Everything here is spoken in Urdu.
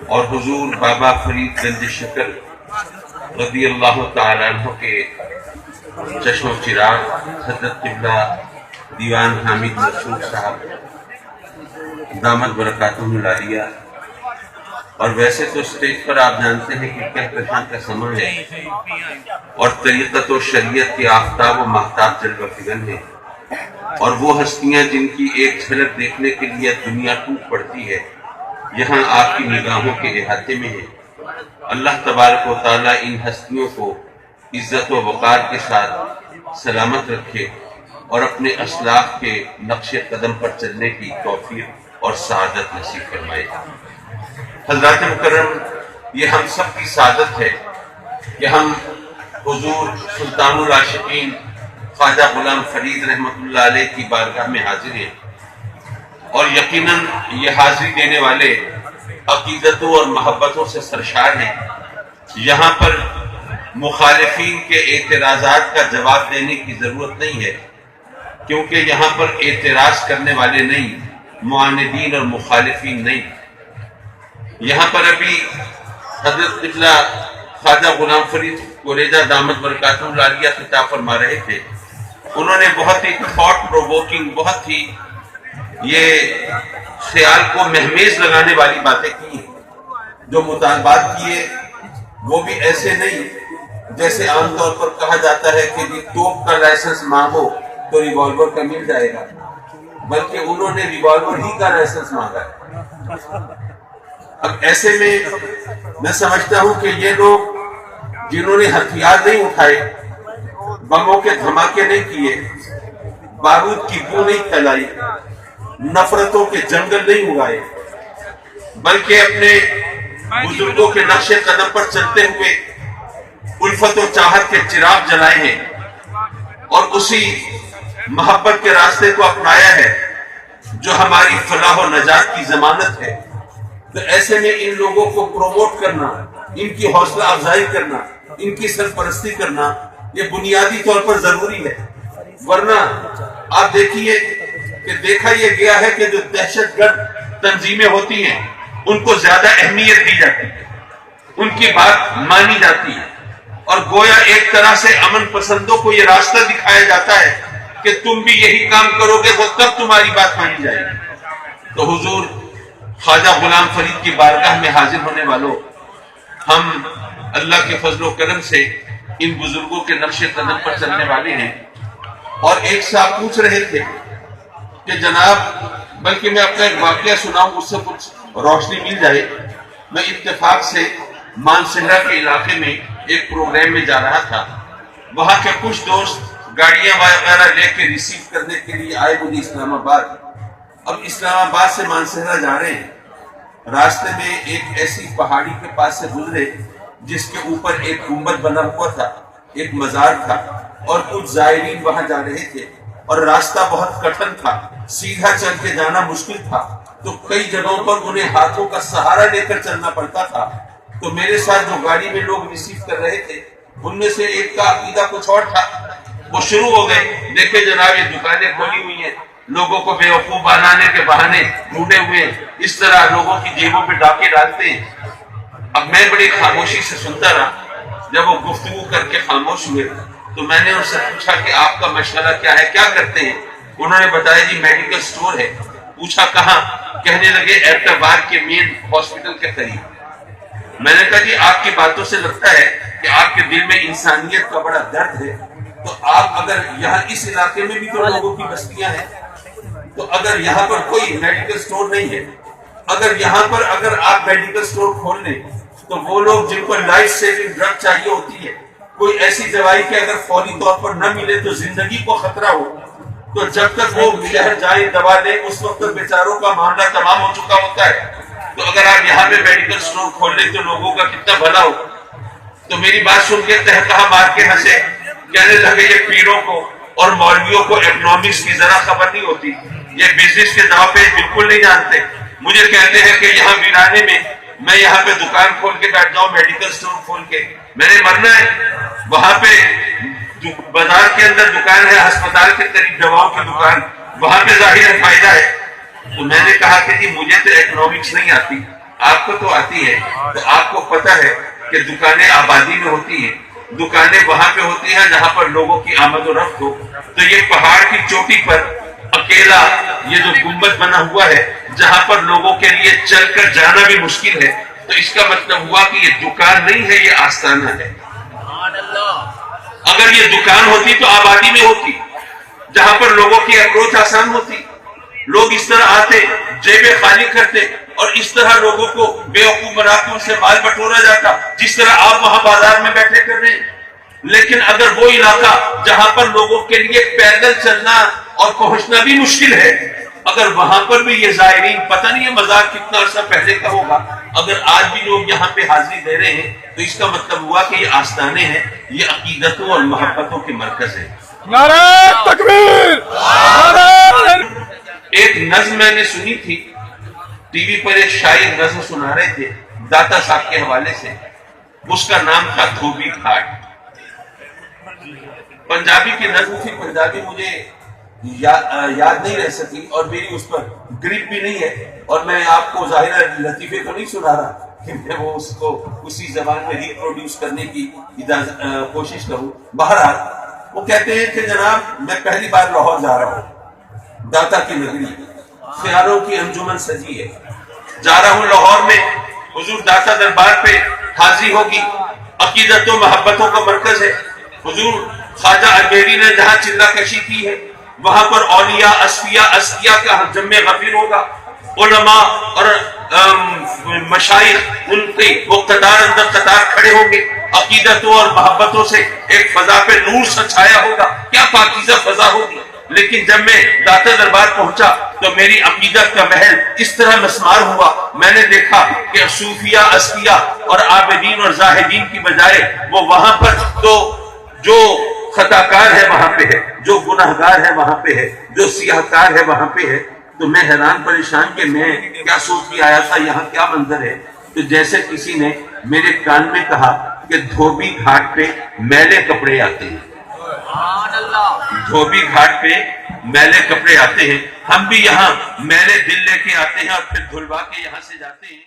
اور حضور بابا فرید گنج شکر رضی اللہ تعالیٰ عنہ کے چشم و چراغ حضرت قبلہ دیوان حامد مسعود صاحب دامت برکاتہم العالیہ. اور ویسے تو اسٹیج پر آپ جانتے ہیں کہ کہکشاں کا سماں ہے اور طریقت و شریعت کے آفتاب و ماہتاب جلوہ فگن ہے، اور وہ ہستیاں جن کی ایک جھلک دیکھنے کے لیے دنیا ٹوٹ پڑتی ہے یہاں آپ کی نگاہوں کے احاطے میں ہے. اللہ تبارک و تعالیٰ ان ہستیوں کو عزت و وقار کے ساتھ سلامت رکھے اور اپنے اسلاف کے نقش قدم پر چلنے کی توفیق اور سعادت نصیب فرمائے. حضرات مکرم، یہ ہم سب کی سعادت ہے کہ ہم حضور سلطان العاشقین خواجہ غلام فرید رحمۃ اللہ علیہ کی بارگاہ میں حاضر ہیں، اور یقیناً یہ حاضری دینے والے عقیدتوں اور محبتوں سے سرشار ہیں. یہاں پر مخالفین کے اعتراضات کا جواب دینے کی ضرورت نہیں ہے، کیونکہ یہاں پر اعتراض کرنے والے نہیں، معاندین اور مخالفین نہیں. یہاں پر ابھی حضرت قبلہ خواجہ غلام فرید کوریجہ دامت برکاتہم العالیہ خطاب فرما رہے تھے. انہوں نے بہت ہی تھاٹ پرووکنگ، بہت ہی یہ خیال کو مہمیز لگانے والی باتیں کی ہیں. جو مطالبات کیے وہ بھی ایسے نہیں جیسے عام طور پر کہا جاتا ہے کہ جی توپ کا لائسنس مانگو تو ریوالور کا مل جائے گا، بلکہ انہوں نے ریوالور ہی کا لائسنس مانگا ہے. اب ایسے میں سمجھتا ہوں کہ یہ لوگ جنہوں نے ہتھیار نہیں اٹھائے، بموں کے دھماکے نہیں کیے، بارود کی بو نہیں پھیلائی، نفرتوں کے جنگل نہیں اگائے، بلکہ اپنے بزرگوں کے نقش قدم پر چلتے ہوئے الفت و چاہت کے چراغ جلائے ہیں اور اسی محبت کے راستے کو اپنایا ہے جو ہماری فلاح و نجات کی ضمانت ہے. تو ایسے میں ان لوگوں کو پروموٹ کرنا، ان کی حوصلہ افزائی کرنا، ان کی سرپرستی کرنا یہ بنیادی طور پر ضروری ہے. ورنہ آپ دیکھیے کہ دیکھا یہ گیا ہے کہ جو دہشت گرد تنظیمیں ہوتی ہیں ان کو زیادہ اہمیت دی جاتی ہے، ان کی بات مانی جاتی ہے، اور گویا ایک طرح سے امن پسندوں کو یہ راستہ دکھایا جاتا ہے کہ تم بھی یہی کام کرو گے تو تب تمہاری بات مانی جائے گی. تو حضور خواجہ غلام فرید کی بارگاہ میں حاضر ہونے والوں، ہم اللہ کے فضل و کرم سے ان بزرگوں کے نقش قدم پر چلنے والے ہیں. اور ایک صاحب پوچھ رہے تھے کہ جناب، بلکہ میں اپنا ایک واقعہ سناؤں اس سے کچھ روشنی مل جائے. میں اتفاق سے مانسہرہ کے علاقے میں ایک پروگرام میں جا رہا تھا. وہاں کے کچھ دوست گاڑیاں وغیرہ لے کے ریسیو کرنے کے لیے آئے مجھے اسلام آباد. اب اسلام آباد سے مانسہرہ جا رہے ہیں، راستے میں ایک ایسی پہاڑی کے پاس سے گزرے جس کے اوپر ایک گنبد بنا ہوا تھا، ایک مزار تھا، اور کچھ زائرین وہاں جا رہے تھے، اور راستہ بہت کٹھن تھا، سیدھا چل کے جانا مشکل تھا. تو کئی جگہوں پر انہیں ہاتھوں کا سہارا لے کر چلنا پڑتا تھا. تو میرے ساتھ جو گاڑی میں لوگ ریسیو کر رہے تھے ان میں سے ایک کا عقیدہ کچھ اور تھا. وہ شروع ہو گئے، دیکھیں جناب یہ دکانیں کھولی ہوئی ہیں، لوگوں کو بیوقوف بنانے کے بہانے ڈھونڈے ہوئے ہیں، اس طرح لوگوں کی جیبوں پہ ڈاکے ڈالتے ہیں. اب میں بڑی خاموشی سے سنتا رہا. جب وہ گفتگو کر کے خاموش ہوئے تو میں نے ان سے پوچھا کہ آپ کا مشغلہ کیا ہے، کیا کرتے ہیں؟ انہوں نے بتایا جی میڈیکل سٹور ہے. پوچھا کہاں؟ کہنے لگے ایبٹاباد کے مین ہاسپٹل کے قریب. میں نے کہا جی آپ کی باتوں سے لگتا ہے کہ آپ کے دل میں انسانیت کا بڑا درد ہے. تو آپ اگر یہاں اس علاقے میں بھی تو لوگوں کی بستیاں ہیں، تو اگر یہاں پر کوئی میڈیکل سٹور نہیں ہے، اگر آپ میڈیکل سٹور کھول لیں تو وہ لوگ جن کو لائف سیونگ ڈرگ چاہیے ہوتی ہے، کوئی ایسی دوائی کہ اگر فوری طور پر نہ ملے تو زندگی کو خطرہ ہو، تو جب تک وہ شہر جائیں دوا لیں اس وقت تک بیچاروں کا معاملہ تمام ہو چکا ہوتا ہے. تو اگر آپ یہاں پہ میڈیکل سٹور کھول لیں تو لوگوں کا کتنا بھلا ہو. تو میری بات سن کے تہتہ مار کے ہنسے، کہنے لگے یہ پیروں کو اور مولویوں کو اکنامکس کی ذرا خبر نہیں ہوتی، یہ بزنس کے دعوے پہ بالکل نہیں جانتے. مجھے کہتے ہیں کہ یہاں ویرانے میں میں یہاں پہ دکان کھول کے بیٹھ جاؤں، میڈیکل سٹور کھول کے، میں نے مرنا ہے. وہاں پہ بازار کے اندر دکان ہے، ہسپتال کے قریب دواؤں کی دکان، وہاں پہ ظاہر فائدہ ہے. تو میں نے کہا کہ جی مجھے تو اکنامکس نہیں آتی، آپ کو تو آتی ہے، تو آپ کو پتا ہے کہ دکانیں آبادی میں ہوتی ہیں، دکانیں وہاں پہ ہوتی ہیں جہاں پر لوگوں کی آمد و رفت ہو. تو یہ پہاڑ کی چوٹی پر اکیلا یہ جو گنبد بنا ہوا ہے جہاں پر لوگوں کے لیے چل کر جانا بھی مشکل ہے، تو اس کا مطلب ہوا کہ یہ دکان نہیں ہے، یہ آستانہ ہے. اگر یہ دکان ہوتی تو آبادی میں ہوتی جہاں پر لوگوں کی اپروچ آسان ہوتی، لوگ اس طرح آتے، جیبیں خالی کرتے اور اس طرح لوگوں کو بے وقوف بنا کے ان سے مال بٹورا جاتا جس طرح آپ وہاں بازار میں بیٹھے کر رہے ہیں. لیکن اگر وہ علاقہ جہاں پر لوگوں کے لیے پیدل چلنا اور پہنچنا بھی مشکل ہے، اگر وہاں پر بھی یہ زائرین، پتہ نہیں ہے مزار کتنا عرصہ پہلے کا ہوگا، اگر آج بھی لوگ یہاں پہ حاضری دے رہے ہیں تو اس کا مطلب ہوا کہ یہ آستانے ہیں، یہ عقیدتوں اور محبتوں کے مرکز ہیں. نعرہ تکبیر! ایک نظم میں نے سنی تھی، ٹی وی پر ایک شاعر نظم سنا رہے تھے داتا صاحب کے حوالے سے، اس کا نام تھا دھوبی گھاٹ. پنجابی کی نظم تھی، پنجابی مجھے یاد نہیں رہ سکی اور میری اس پر گرپ بھی نہیں ہے، اور میں آپ کو ظاہر لطیفے کو نہیں سنا رہا کہ میں وہ اس کو اسی زبان میں ریپروڈیوس کرنے کی کوشش کروں. بہرحال وہ کہتے ہیں کہ جناب میں پہلی بار لاہور جا رہا ہوں، داتا کی نگری، خیالوں کی انجمن سجی ہے، جا رہا ہوں لاہور میں، حضور داتا دربار پہ حاضری ہوگی، عقیدت و محبتوں کا مرکز ہے. حضور خواجہ اجمیری نے جہاں چلہ کشی کی ہے وہاں پر اولیاء، اصفیاء کا جمع غفیر ہوگا، علماء اور مشائخ ان کے وہ قطار اندر قطار کھڑے ہوں گے، عقیدتوں اور محبتوں سے ایک فضا پہ نور سا چھایا ہوگا، کیا پاکیزہ فضا ہوگی. لیکن جب میں داتا دربار پہنچا تو میری عقیدت کا محل اس طرح مسمار ہوا، میں نے دیکھا کہ صوفیاء، اصفیاء اور عابدین اور زاہدین کی بجائے وہ وہاں پر تو جو خطاکار ہے وہاں پہ ہے، جو گناہگار ہے وہاں پہ ہے، جو سیاہکار ہے وہاں پہ ہے. تو میں حیران پریشان کہ میں کیا سوچ کے آیا تھا، یہاں کیا منظر ہے. تو جیسے کسی نے میرے کان میں کہا کہ دھوبی گھاٹ پہ میلے کپڑے آتے ہیں، دھوبی گھاٹ پہ میلے کپڑے آتے ہیں، ہم بھی یہاں میلے دل لے کے آتے ہیں اور پھر دھلوا کے یہاں سے جاتے ہیں.